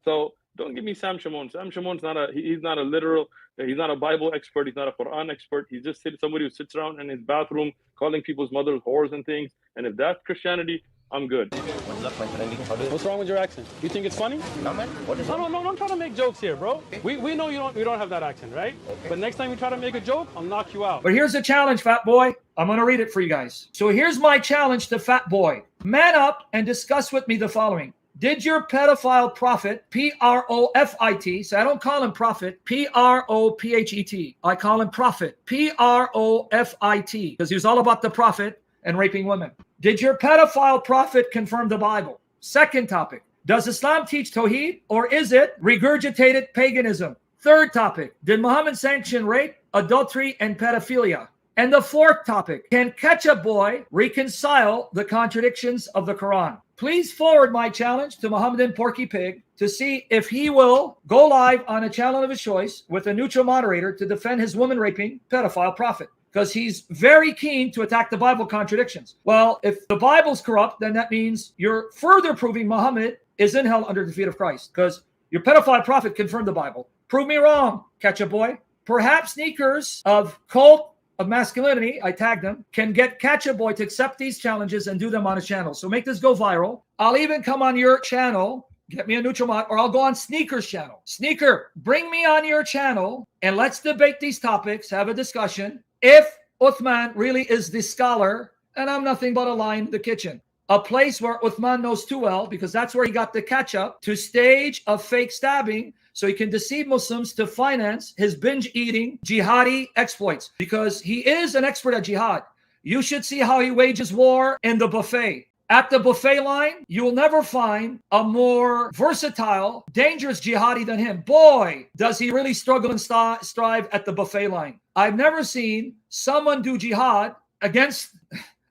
So don't give me Sam Shamoun. Sam Shamoun's he's not a literal, he's not a Bible expert, he's not a Quran expert. He's just somebody who sits around in his bathroom calling people's mothers whores and things. And if that's Christianity, I'm good. What's wrong with your accent? You think it's funny? No, man. What is No, I'm trying to make jokes here, bro. We know you don't have that accent, right? But next time you try to make a joke, I'll knock you out. But here's the challenge, Fat Boy. I'm going to read it for you guys. So here's my challenge to Fat Boy. Man up and discuss with me the following. Did your pedophile prophet, P-R-O-F-I-T, so I don't call him prophet, P-R-O-P-H-E-T. I call him prophet, P-R-O-F-I-T, because he was all about the prophet and raping women. Did your pedophile prophet confirm the Bible? Second topic. Does Islam teach Tawheed, or is it regurgitated paganism? Third topic. Did Muhammad sanction rape, adultery, and pedophilia? And the fourth topic. Can Ketchup Boy reconcile the contradictions of the Quran? Please forward my challenge to Mohammedan Porky Pig to see if he will go live on a channel of his choice with a neutral moderator to defend his woman-raping pedophile prophet, because he's very keen to attack the Bible contradictions. Well, if the Bible's corrupt, then that means you're further proving Muhammad is in hell under the feet of Christ, because your pedophile prophet confirmed the Bible. Prove me wrong, Ketchup Boy. Perhaps sneakers of cult of masculinity, I tagged them, can get Ketchup Boy to accept these challenges and do them on his channel. So make this go viral. I'll even come on your channel, get me a neutral mod, or I'll go on Sneaker's channel. Sneaker, bring me on your channel and let's debate these topics, have a discussion. If Uthman really is the scholar, and I'm nothing but a line in the kitchen, a place where Uthman knows too well, because that's where he got the ketchup to stage a fake stabbing so he can deceive Muslims to finance his binge-eating jihadi exploits, because he is an expert at jihad. You should see how he wages war in the buffet. At the buffet line, you will never find a more versatile, dangerous jihadi than him. Boy, does he really struggle and strive at the buffet line. I've never seen someone do jihad against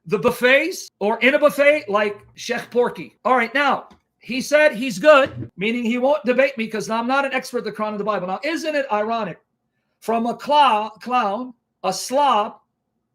the buffets or in a buffet like Sheikh Porky. All right, now, he said he's good, meaning he won't debate me because I'm not an expert in the Quran and the Bible. Now, isn't it ironic from a clown, a slob,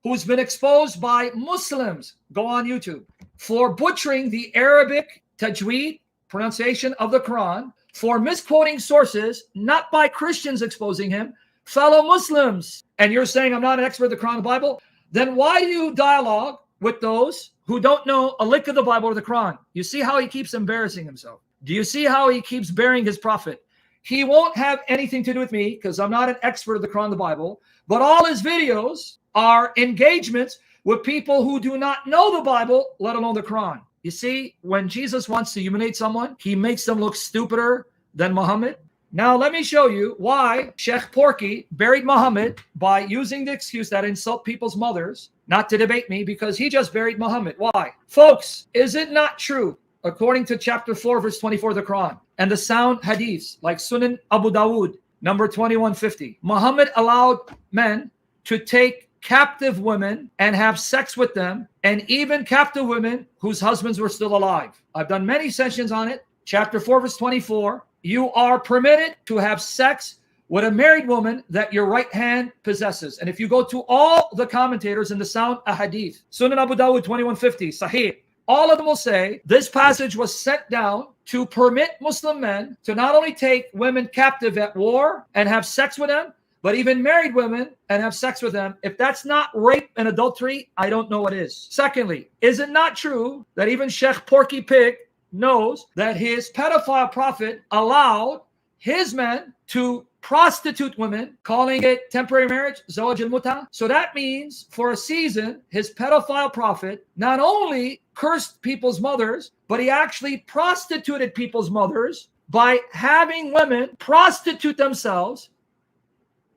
who's been exposed by Muslims, go on YouTube, for butchering the Arabic tajweed, pronunciation of the Quran, for misquoting sources, not by Christians exposing him, fellow Muslims. And you're saying I'm not an expert in the Quran and the Bible? Then why do you dialogue with those who don't know a lick of the Bible or the Quran? You see how he keeps embarrassing himself? Do you see how he keeps burying his prophet? He won't have anything to do with me because I'm not an expert of the Quran and the Bible, but all his videos are engagements with people who do not know the Bible, let alone the Quran. You see, when Jesus wants to humiliate someone, he makes them look stupider than Muhammad. Now, let me show you why Sheikh Porky buried Muhammad by using the excuse that insult people's mothers, not to debate me, because he just buried Muhammad. Why? Folks, is it not true, according to chapter 4, verse 24 of the Quran, and the sound hadiths like Sunan Abu Dawud, number 2150, Muhammad allowed men to take captive women and have sex with them, and even captive women whose husbands were still alive. I've done many sessions on it. Chapter 4, verse 24, you are permitted to have sex with a married woman that your right hand possesses. And if you go to all the commentators in the sound ahadith, Sunan Abu Dawud 2150, Sahih, all of them will say this passage was sent down to permit Muslim men to not only take women captive at war and have sex with them, but even married women and have sex with them. If that's not rape and adultery, I don't know what is. Secondly, is it not true that even Sheikh Porky Pig knows that his pedophile prophet allowed his men to prostitute women, calling it temporary marriage, zawaj al-muta? So that means for a season, his pedophile prophet not only cursed people's mothers, but he actually prostituted people's mothers by having women prostitute themselves,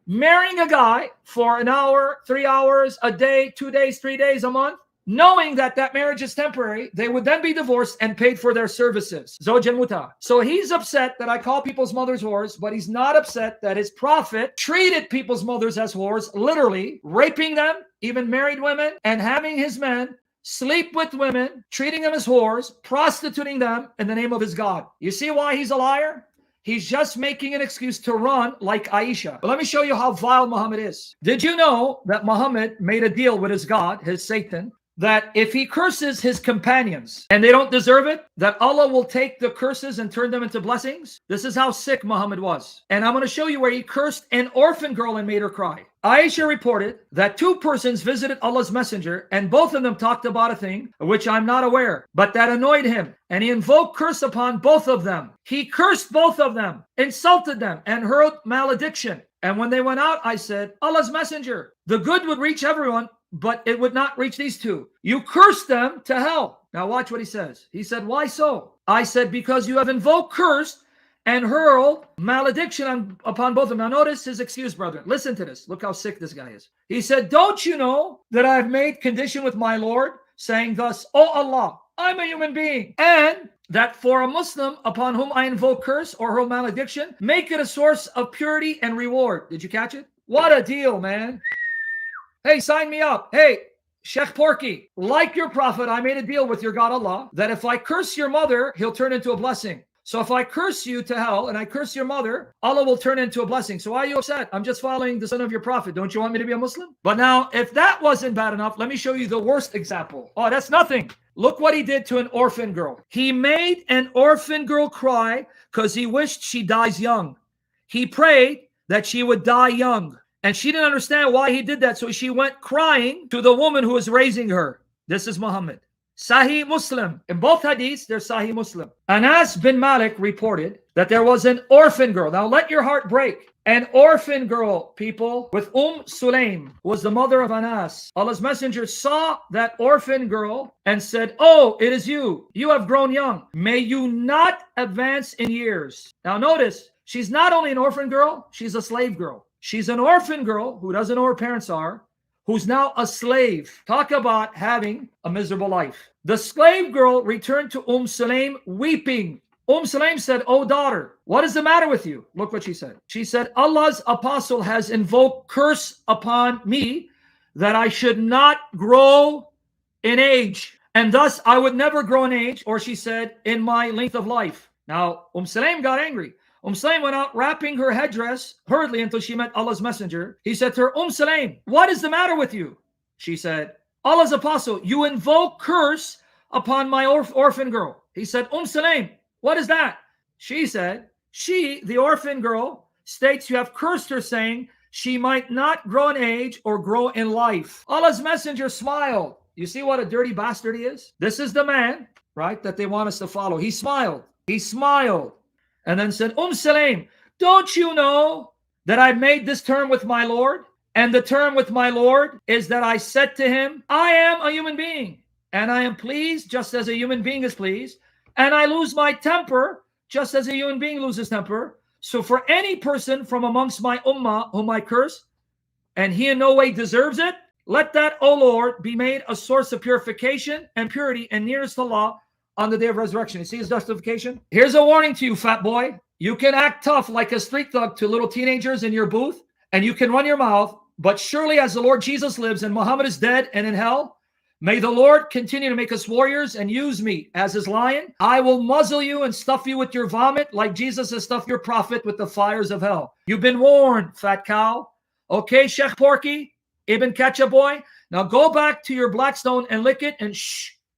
marrying a guy for an hour, 3 hours, a day, 2 days, 3 days, a month, knowing that that marriage is temporary. They would then be divorced and paid for their services. Zawj al-muta. So he's upset that I call people's mothers whores, but he's not upset that his prophet treated people's mothers as whores, literally raping them, even married women, and having his men sleep with women, treating them as whores, prostituting them in the name of his God. You see why he's a liar? He's just making an excuse to run like Aisha. But let me show you how vile Muhammad is. Did you know that Muhammad made a deal with his God, his Satan, that if he curses his companions and they don't deserve it, that Allah will take the curses and turn them into blessings? This is how sick Muhammad was. And I'm going to show you where he cursed an orphan girl and made her cry. Aisha reported that 2 persons visited Allah's messenger and both of them talked about a thing of which I'm not aware, but that annoyed him. And he invoked curse upon both of them. He cursed both of them, insulted them, and hurled malediction. And when they went out, I said, Allah's messenger, the good would reach everyone, but it would not reach these 2. You cursed them to hell. Now watch what he says. He said, why so? I said, because you have invoked curse and hurled malediction upon both of them. Now notice his excuse, brethren. Listen to this. Look how sick this guy is. He said, don't you know that I've made condition with my Lord, saying thus, O Allah, I'm a human being, and that for a Muslim upon whom I invoke curse or hurl malediction, make it a source of purity and reward. Did you catch it? What a deal, man. Hey, sign me up. Hey, Sheikh Porky, like your prophet, I made a deal with your God Allah that if I curse your mother, he'll turn into a blessing. So if I curse you to hell and I curse your mother, Allah will turn into a blessing. So why are you upset? I'm just following the son of your prophet. Don't you want me to be a Muslim? But now, if that wasn't bad enough, let me show you the worst example. Oh, that's nothing. Look what he did to an orphan girl. He made an orphan girl cry because he wished she dies young. He prayed that she would die young. And she didn't understand why he did that. So she went crying to the woman who was raising her. This is Muhammad. Sahih Muslim. In both hadiths, there's Sahih Muslim. Anas bin Malik reported that there was an orphan girl. Now let your heart break. An orphan girl, people, with Sulaim, who was the mother of Anas. Allah's messenger saw that orphan girl and said, oh, it is you. You have grown young. May you not advance in years. Now notice, she's not only an orphan girl, she's a slave girl. She's an orphan girl who doesn't know who her parents are, who's now a slave. Talk about having a miserable life. The slave girl returned to Sulaim weeping. Sulaim said, oh daughter, what is the matter with you? Look what she said. She said, Allah's apostle has invoked curse upon me that I should not grow in age. And thus I would never grow in age, or she said, in my length of life. Now, Sulaim got angry. Sulaim went out wrapping her headdress hurriedly until she met Allah's messenger. He said to her, Sulaim, what is the matter with you? She said, Allah's apostle, you invoke curse upon my orphan girl. He said, Sulaim, what is that? She said, she, the orphan girl, states you have cursed her, saying she might not grow in age or grow in life. Allah's messenger smiled. You see what a dirty bastard he is? This is the man, right, that they want us to follow. He smiled. He smiled. And then said, Sulaim, don't you know that I made this term with my Lord? And the term with my Lord is that I said to him, I am a human being, and I am pleased just as a human being is pleased, and I lose my temper just as a human being loses temper. So for any person from amongst my ummah whom I curse, and he in no way deserves it, let that, O Lord, be made a source of purification and purity and nearest to Allah on the day of resurrection. You see his justification? Here's a warning to you, fat boy. You can act tough like a street thug to little teenagers in your booth, and you can run your mouth, but surely as the Lord Jesus lives and Muhammad is dead and in hell, may the Lord continue to make us warriors and use me as his lion. I will muzzle you and stuff you with your vomit like Jesus has stuffed your prophet with the fires of hell. You've been warned, fat cow. Okay, Sheikh Porky, Ibn Ketchup boy. Now go back to your Blackstone and lick it and shh.